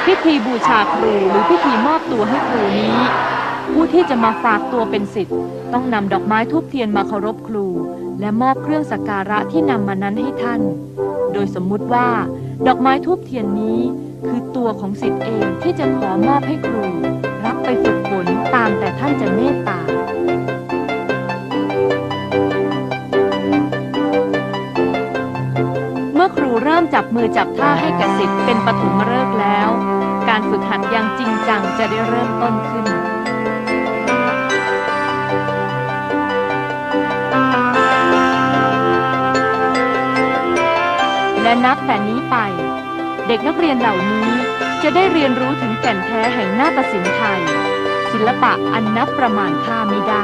พิธีบูชาครูหรือพิธีมอบตัวให้ครูนี้ผู้ที่จะมาฝากตัวเป็นศิษย์ต้องนำดอกไม้ธูปเทียนมาเคารพครูและมอบเครื่องสักการะที่นำมานั้นให้ท่านโดยสมมุติว่าดอกไม้ธูปเทียนนี้คือตัวของศิษย์เองที่จะขอมอบให้ครูรับไปฝึกฝนตามแต่ท่านจะเมตตาเมื่อครูเริ่มจับมือจับท่าให้กับศิษย์เป็นปฐมฤกษ์แล้วการฝึกหัดอย่างจริงจังจะได้เริ่มต้นขึ้นและนับแต่นี้ไปเด็กนักเรียนเหล่านี้จะได้เรียนรู้ถึงแก่นแท้แห่งนาฏศิลป์ไทยศิลปะอันนับประมาณค่าไม่ได้